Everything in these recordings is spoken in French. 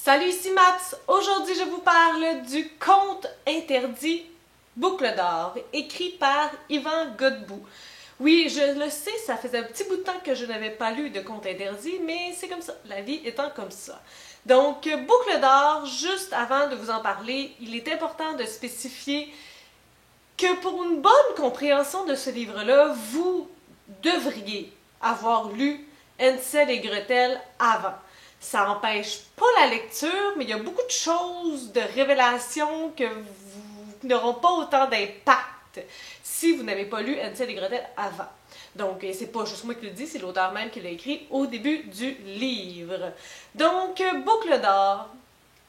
Salut, ici Maps. Aujourd'hui, je vous parle du Conte interdit Boucle d'or, écrit par Yvan Godbout. Oui, je le sais, ça faisait un petit bout de temps que je n'avais pas lu de Conte interdit, mais c'est comme ça, la vie étant comme ça. Donc, Boucle d'or, juste avant de vous en parler, il est important de spécifier que pour une bonne compréhension de ce livre-là, vous devriez avoir lu Hansel et Gretel avant. Ça n'empêche pas la lecture, mais il y a beaucoup de choses, de révélations que vous n'auront pas autant d'impact si vous n'avez pas lu Hansel et Gretel avant. Donc, c'est pas juste moi qui le dis, c'est l'auteur même qui l'a écrit au début du livre. Donc, Boucle d'or,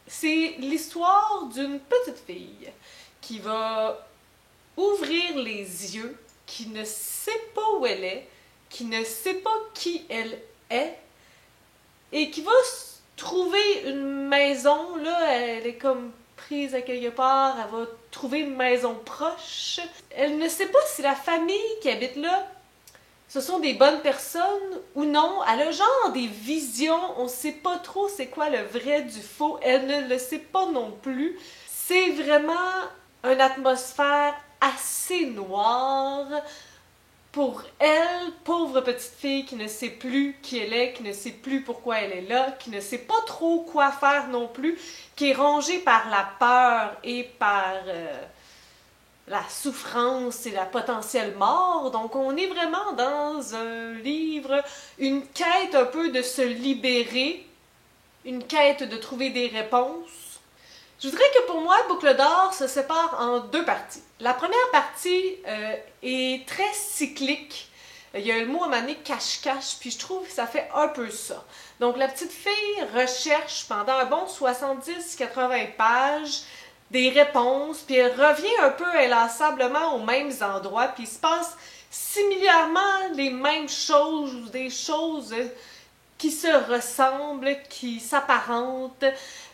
c'est l'histoire d'une petite fille qui va ouvrir les yeux, qui ne sait pas où elle est, qui ne sait pas qui elle est, et qui va trouver une maison, là, elle est comme prise à quelque part, elle va trouver une maison proche. Elle ne sait pas si la famille qui habite là, ce sont des bonnes personnes ou non. Elle a genre des visions, on ne sait pas trop c'est quoi le vrai du faux, elle ne le sait pas non plus. C'est vraiment une atmosphère assez noire pour elle, pauvre petite fille qui ne sait plus qui elle est, qui ne sait plus pourquoi elle est là, qui ne sait pas trop quoi faire non plus, qui est rongée par la peur et par la souffrance et la potentielle mort. Donc on est vraiment dans un livre, une quête un peu de se libérer, une quête de trouver des réponses. Je voudrais que pour moi, Boucle d'or se sépare en deux parties. La première partie est très cyclique. Il y a le mot à un moment donné cache-cache, puis je trouve que ça fait un peu ça. Donc la petite fille recherche pendant un bon 70-80 pages des réponses, puis elle revient un peu inlassablement aux mêmes endroits, puis il se passe similairement les mêmes choses, ou des choses qui se ressemblent, qui s'apparentent.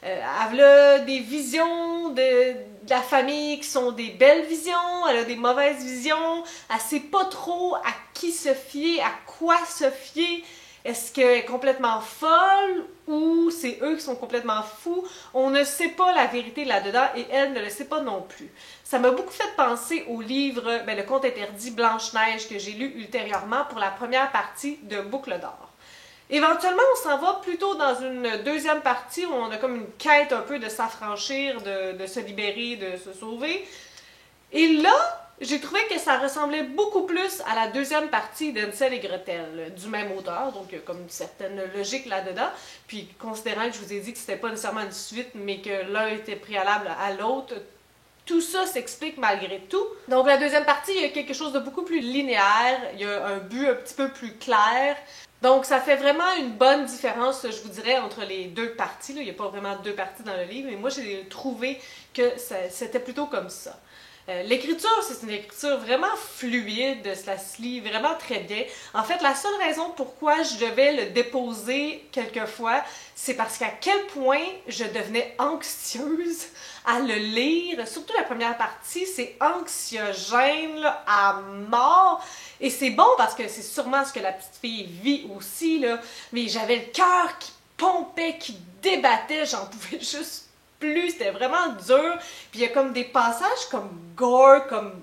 Elle a des visions de la famille qui sont des belles visions, elle a des mauvaises visions, elle sait pas trop à qui se fier, à quoi se fier. Est-ce qu'elle est complètement folle ou c'est eux qui sont complètement fous? On ne sait pas la vérité là-dedans et elle ne le sait pas non plus. Ça m'a beaucoup fait penser au livre Le Conte interdit Blanche-Neige que j'ai lu ultérieurement pour la première partie de Boucle d'or. Éventuellement, on s'en va plutôt dans une deuxième partie où on a comme une quête un peu de s'affranchir, de se libérer, de se sauver. Et là, j'ai trouvé que ça ressemblait beaucoup plus à la deuxième partie d'Hansel et Gretel, du même auteur, donc il y a comme une certaine logique là-dedans. Puis, considérant que je vous ai dit que c'était pas nécessairement une suite, mais que l'un était préalable à l'autre, tout ça s'explique malgré tout. Donc, la deuxième partie, il y a quelque chose de beaucoup plus linéaire, il y a un but un petit peu plus clair. Donc, ça fait vraiment une bonne différence, je vous dirais, entre les deux parties. Là. Il n'y a pas vraiment deux parties dans le livre, mais moi, j'ai trouvé que c'était plutôt comme ça. L'écriture, c'est une écriture vraiment fluide, cela se lit vraiment très bien. En fait, la seule raison pourquoi je devais le déposer quelquefois, c'est parce qu'à quel point je devenais anxieuse à le lire. Surtout la première partie, c'est anxiogène là, à mort. Et c'est bon parce que c'est sûrement ce que la petite fille vit aussi, là. Mais j'avais le cœur qui pompait, qui débattait, j'en pouvais juste plus, c'était vraiment dur. Puis il y a comme des passages comme gore, comme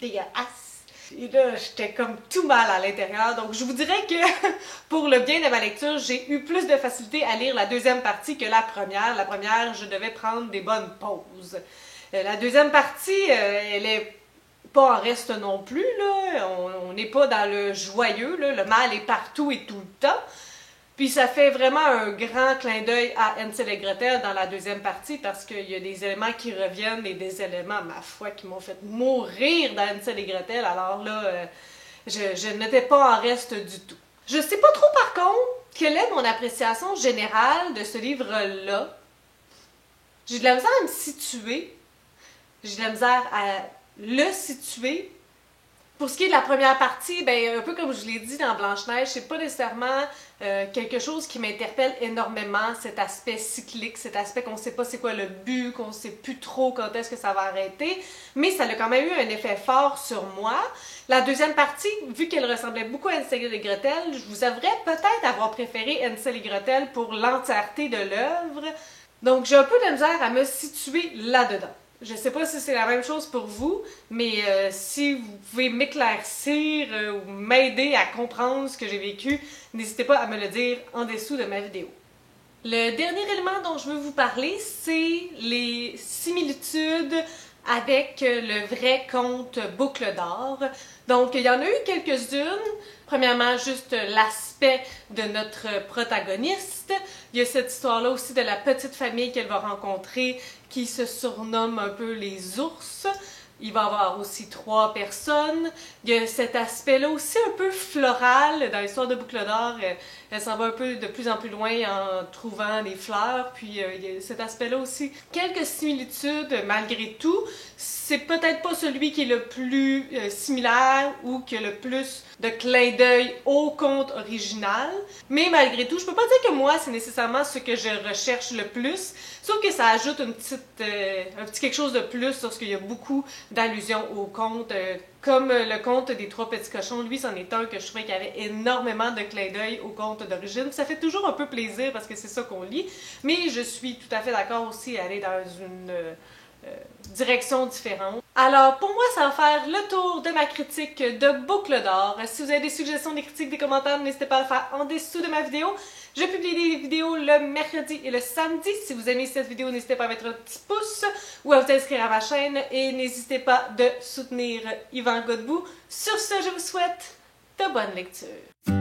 dégueulasse. Et là, j'étais comme tout mal à l'intérieur. Donc, je vous dirais que pour le bien de ma lecture, j'ai eu plus de facilité à lire la deuxième partie que la première. La première, je devais prendre des bonnes pauses. La deuxième partie, elle est pas en reste non plus, là. On n'est pas dans le joyeux, là. Le mal est partout et tout le temps. Puis ça fait vraiment un grand clin d'œil à Hansel et Gretel dans la deuxième partie parce qu'il y a des éléments qui reviennent et des éléments, ma foi, qui m'ont fait mourir dans Hansel et Gretel. Alors là, je n'étais pas en reste du tout. Je sais pas trop par contre quelle est mon appréciation générale de ce livre-là. J'ai de la misère à me situer. J'ai de la misère à le situer. Pour ce qui est de la première partie, ben, un peu comme je l'ai dit dans Blanche-Neige, c'est pas nécessairement quelque chose qui m'interpelle énormément, cet aspect cyclique, cet aspect qu'on sait pas c'est quoi le but, qu'on sait plus trop quand est-ce que ça va arrêter, mais ça a quand même eu un effet fort sur moi. La deuxième partie, vu qu'elle ressemblait beaucoup à Hansel et Gretel, je vous avouerais peut-être avoir préféré Hansel et Gretel pour l'entièreté de l'œuvre, donc j'ai un peu de misère à me situer là-dedans. Je sais pas si c'est la même chose pour vous, mais si vous pouvez m'éclaircir ou m'aider à comprendre ce que j'ai vécu, n'hésitez pas à me le dire en dessous de ma vidéo. Le dernier élément dont je veux vous parler, c'est les similitudes avec le vrai conte Boucle d'or. Donc, il y en a eu quelques-unes. Premièrement, juste l'aspect de notre protagoniste. Il y a cette histoire-là aussi de la petite famille qu'elle va rencontrer qui se surnomme un peu les ours. Il va y avoir aussi 3 personnes. Il y a cet aspect-là aussi un peu floral dans l'histoire de Boucle d'or. Elle s'en va un peu de plus en plus loin en trouvant des fleurs. Puis il y a cet aspect-là aussi. Quelques similitudes malgré tout. C'est peut-être pas celui qui est le plus similaire ou qui a le plus de clin d'œil au conte original. Mais malgré tout, je peux pas dire que moi, c'est nécessairement ce que je recherche le plus. Sauf que ça ajoute un petit quelque chose de plus lorsqu'il y a beaucoup d'allusions au conte. Comme le conte des 3 petits cochons, lui, c'en est un que je trouvais qu'il y avait énormément de clin d'œil au conte d'origine. Ça fait toujours un peu plaisir parce que c'est ça qu'on lit. Mais je suis tout à fait d'accord aussi à aller dans une direction différente. Alors, pour moi, ça va faire le tour de ma critique de Boucle d'or. Si vous avez des suggestions, des critiques, des commentaires, n'hésitez pas à le faire en dessous de ma vidéo. Je publie des vidéos le mercredi et le samedi. Si vous aimez cette vidéo, n'hésitez pas à mettre un petit pouce ou à vous inscrire à ma chaîne et n'hésitez pas de soutenir Yvan Godbout. Sur ce, je vous souhaite de bonnes lectures.